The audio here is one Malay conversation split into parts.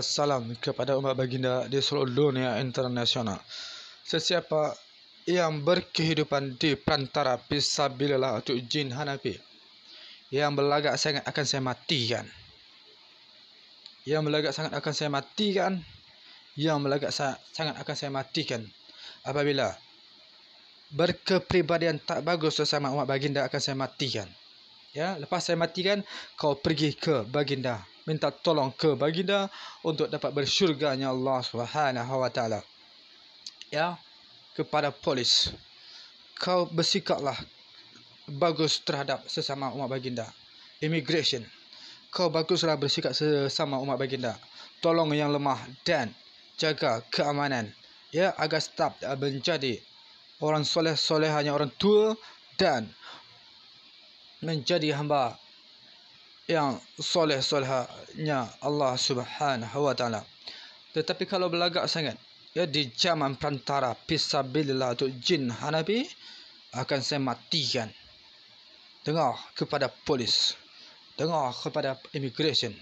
Salam kepada umat baginda di seluruh dunia internasional. Sesiapa yang berkehidupan di perantara fisabilillah atau jin Hanafi, yang berlagak sangat akan saya matikan. Yang berlagak sangat akan saya matikan. Yang berlagak sangat akan saya matikan. Apabila berkepribadian tak bagus sesama umat baginda, akan saya matikan. Ya, lepas saya matikan, kau pergi ke baginda, minta tolong ke baginda untuk dapat bersyurganya Allah Subhanahu wa taala. Ya, kepada polis, kau bersikaplah bagus terhadap sesama umat baginda. Immigration, kau baguslah bersikap sesama umat baginda. Tolong yang lemah dan jaga keamanan, ya, agar tetap menjadi orang soleh-soleh, hanya orang tua, dan menjadi hamba yang soleh-solehnya Allah Subhanahu wa taala. Tetapi kalau berlagak sangat, ya, di zaman perantara fisabilillah atau jin Hanafi, akan saya matikan. Dengar kepada polis, dengar kepada immigration,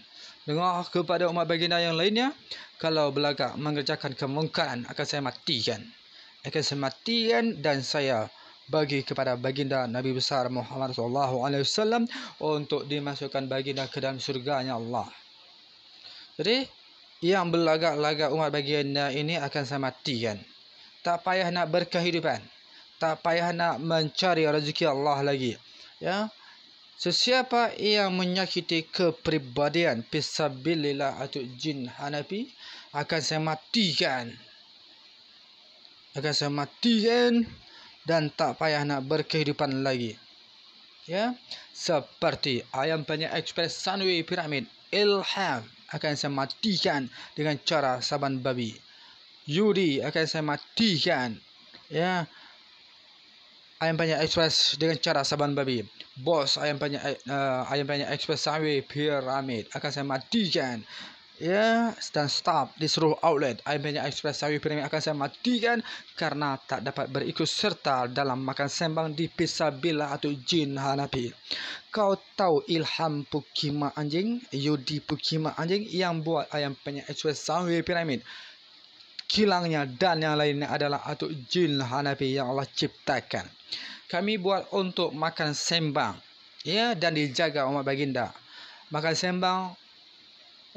dengar kepada umat baginda yang lainnya. Kalau berlagak mengerjakan kemungkaran, akan saya matikan. Akan saya matikan, dan saya bagi kepada baginda Nabi besar Muhammad SAW untuk dimasukkan baginda ke dalam surganya Allah. Jadi, yang berlagak-lagak umat baginda ini akan saya matikan. Tak payah nak berkehidupan, tak payah nak mencari rezeki Allah lagi. Ya, sesiapa yang menyakiti kepribadian fisabilillah atau jin Hanafi, akan saya matikan. Akan saya matikan, dan tak payah nak berkehidupan lagi. Ya, seperti Ayam Penyet Express Sunway Pyramid Ilham, akan saya matikan dengan cara saban babi. Yudi akan saya matikan, ya, Ayam Penyet Express dengan cara saban babi. Bos Ayam Penyet Express Sunway Pyramid akan saya matikan. Ya, dan staf di seluruh outlet Ayam Penyet Express Sunway Pyramid akan saya matikan karena tak dapat berikut serta dalam makan sembang di fisabilillah atau jin Hanafi. Kau tahu Ilham Pukima anjing, Yudi Pukima anjing yang buat Ayam Penyet Express Sunway Pyramid, kilangnya dan yang lainnya adalah atau jin Hanafi yang Allah ciptakan. Kami buat untuk makan sembang, ya, dan dijaga umat baginda. Makan sembang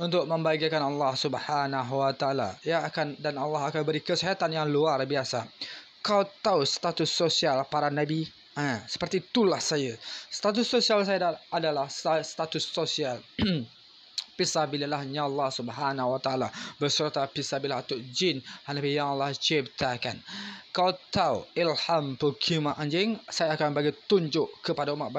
untuk membahagiakan Allah Subhanahu wa taala, ya, dan Allah akan beri kesihatan yang luar biasa. Kau tahu status sosial para nabi? Seperti itulah saya. Status sosial saya adalah status sosial fisabilillahnya Allah Subhanahu wa taala beserta fisabilillah atau jin Hanafi yang Allah ciptakan. Kau tahu Ilham Pukima anjing, saya akan bagi tunjuk kepada umat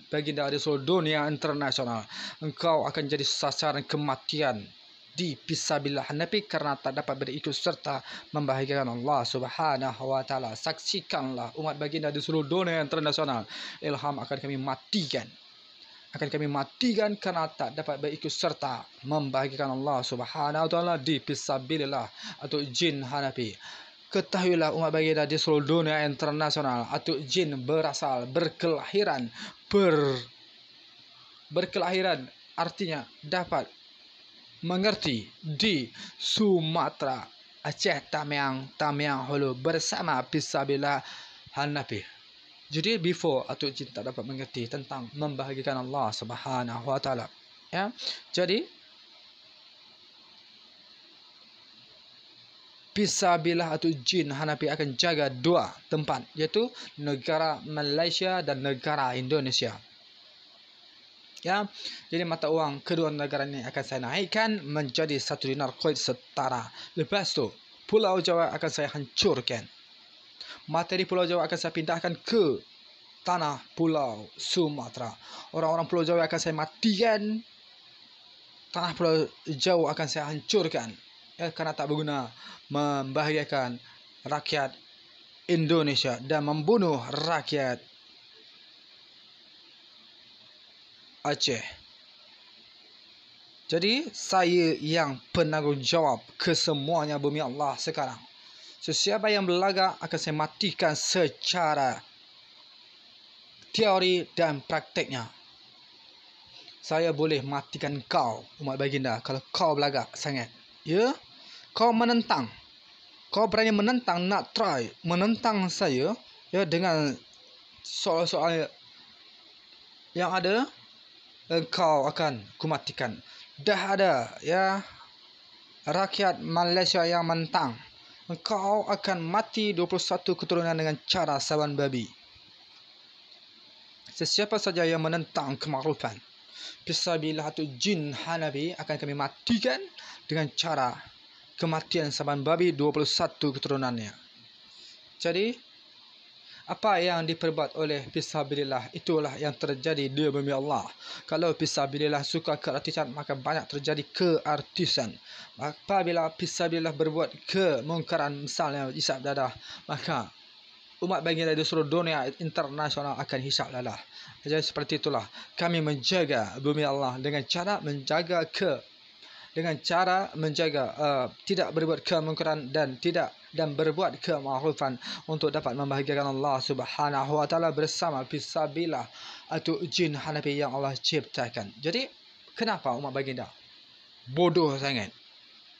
baginda di seluruh dunia internasional. Engkau akan jadi sasaran kematian di fisabilillah Hanafi karena tak dapat berikut serta membahagiakan Allah Subhanahu wa taala. Saksikanlah umat baginda di seluruh dunia internasional. Ilham akan kami matikan. Akan kami matikan karena tak dapat berikut serta membahagiakan Allah Subhanahu wa taala di fisabilillah atau jin Hanafi. Ketahuilah umat baginda di seluruh dunia internasional atau jin berkelahiran artinya dapat mengerti di Sumatera, Aceh, Tamiang Hulu bersama fisabilillah Hanafi. Jadi before atau jin tak dapat mengerti tentang membahagiakan Allah Subhanahu wa taala. Ya. Jadi fisabilillah atau jin Hanafi akan jaga dua tempat, iaitu negara Malaysia dan negara Indonesia. Ya. Jadi mata wang kedua negara ini akan saya naikkan menjadi 1 dinar Kuwait setara. Lepas tu Pulau Jawa akan saya hancurkan. Materi Pulau Jawa akan saya pindahkan ke tanah Pulau Sumatera. Orang-orang Pulau Jawa akan saya matikan. Tanah Pulau Jawa akan saya hancurkan, ya, karena tak berguna membahagiakan rakyat Indonesia dan membunuh rakyat Aceh. Jadi saya yang penanggungjawab kesemuanya bumi Allah sekarang. Sesiapa yang berlagak akan saya matikan secara teori dan prakteknya. saya boleh matikan kau, umat baginda, kalau kau belagak sangat. Ya, kau menentang. Kau berani menentang, nak try menentang saya, ya, dengan soal-soal yang ada, engkau akan kumatikan. Dah ada, ya, rakyat Malaysia yang menentang. Engkau akan mati 21 keturunan dengan cara saban babi. Sesiapa saja yang menentang kemakrufan, fisabilillah atau jin Hanafi, akan kami matikan dengan cara kematian saban babi 21 keturunannya. Jadi, apa yang diperbuat oleh fisabilillah itulah yang terjadi di bumi Allah. Kalau fisabilillah suka keartisan, maka banyak terjadi keartisan. Apabila fisabilillah berbuat kemungkaran, misalnya hisap dadah, maka umat baginda di seluruh dunia internasional akan hisap dadah. Jadi seperti itulah kami menjaga bumi Allah dengan cara menjaga tidak berbuat kemungkaran dan berbuat kemakrufan untuk dapat membahagiakan Allah Subhanahu wa taala bersama fisabilillah atau jin Hanafi yang Allah ciptakan. Jadi kenapa umat baginda bodoh sangat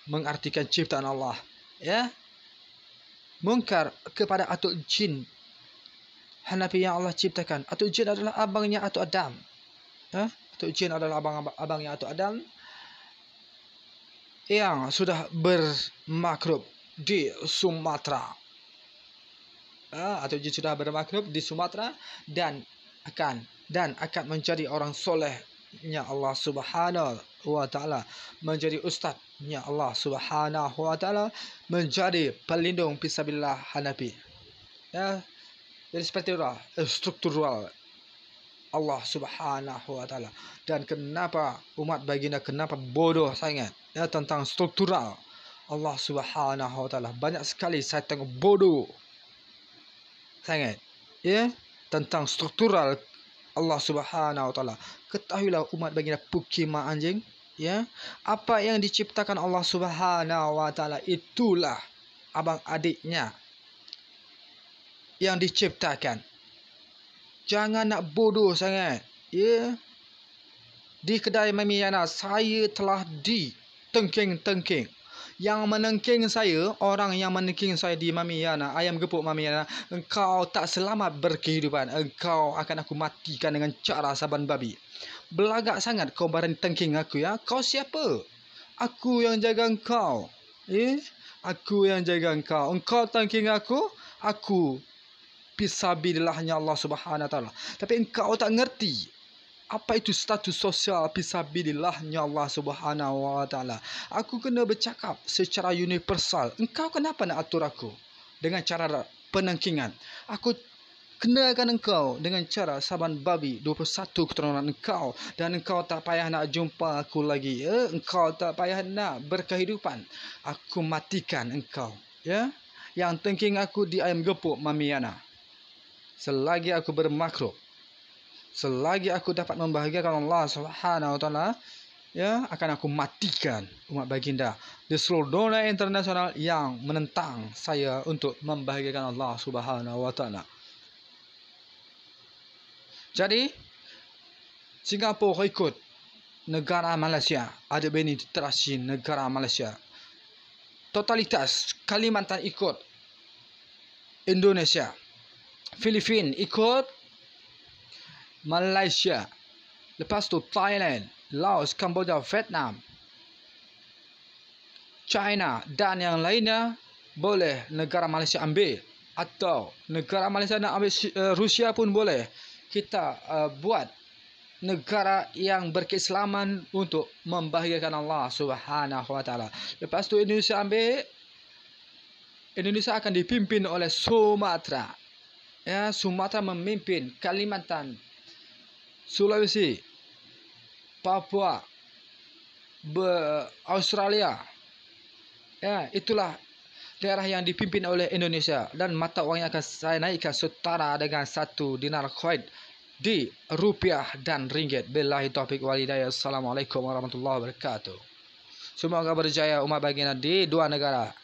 mengartikan ciptaan Allah, ya? Mungkar kepada atau jin Hanafi yang Allah ciptakan. Atau jin adalah abangnya atau Adam. Atau jin adalah abangnya atau Adam yang sudah bermakrub di Sumatera. Atau jin sudah bermakrub di Sumatera dan akan menjadi orang solehnya Allah Subhanahu wa taala, menjadi ustaznya Allah Subhanahu wa taala, menjadi pelindung fisabilillah Hanafi. Ya, jadi seperti itulah struktural Allah Subhanahu wa taala. Dan kenapa umat baginda kenapa bodoh sangat, ya, tentang struktural Allah Subhanahu wa taala. Banyak sekali saya tengok bodoh sangat, ya, tentang struktural Allah Subhanahu wa taala. Ketahuilah umat baginda pukima anjing, ya, apa yang diciptakan Allah Subhanahu wa taala itulah abang adiknya yang diciptakan. Jangan nak bodoh sangat, ya. Di kedai Mami Yana saya telah ditengking-tengking. Yang menengking saya, orang yang menengking saya di Mami Yana, ayam gepuk Mami Yana, engkau tak selamat berkehidupan. Engkau akan aku matikan dengan cara saban babi. Belagak sangat kau berani tengking aku, ya. Kau siapa? Aku yang jaga engkau. Aku yang jaga engkau. Engkau tengking aku fisabilillahnya Allah Subhanahu wa taala. Tapi engkau tak ngerti apa itu status sosial fisabilillahnya Allah Subhanahu wa taala. Aku kena bercakap secara universal. Engkau kenapa nak atur aku dengan cara penengkingan? Aku kenakan engkau dengan cara saban babi 21 keturunan engkau, dan engkau tak payah nak jumpa aku lagi, ya. Engkau tak payah nak berkehidupan. Aku matikan engkau, ya. Yang tengking aku di ayam gepuk Mami Yana. Selagi aku bermakrub, selagi aku dapat membahagiakan Allah Subhanahu wa taala, ya, akan aku matikan umat baginda di seluruh dunia internasional yang menentang saya untuk membahagiakan Allah Subhanahu wa taala. Jadi Singapura ikut negara Malaysia, ada administrasi negara Malaysia. Totalitas Kalimantan ikut Indonesia. Filipina ikut Malaysia. Lepas tu Thailand, Laos, Kamboja, Vietnam, China dan yang lainnya boleh negara Malaysia ambil, atau negara Malaysia nak ambil Rusia pun boleh. Kita buat negara yang berkeislaman untuk membahagiakan Allah Subhanahu wa taala. Lepas tu Indonesia ambil. Indonesia akan dipimpin oleh Sumatera. Ya, Sumatera memimpin Kalimantan, Sulawesi, Papua, Australia. Ya, itulah daerah yang dipimpin oleh Indonesia, dan mata wangnya akan saya naikkan setara dengan 1 dinar Kuwait di rupiah dan ringgit. Billahi taufiq wal hidayah. Assalamualaikum warahmatullahi wabarakatuh. Semoga berjaya umat baginda di dua negara.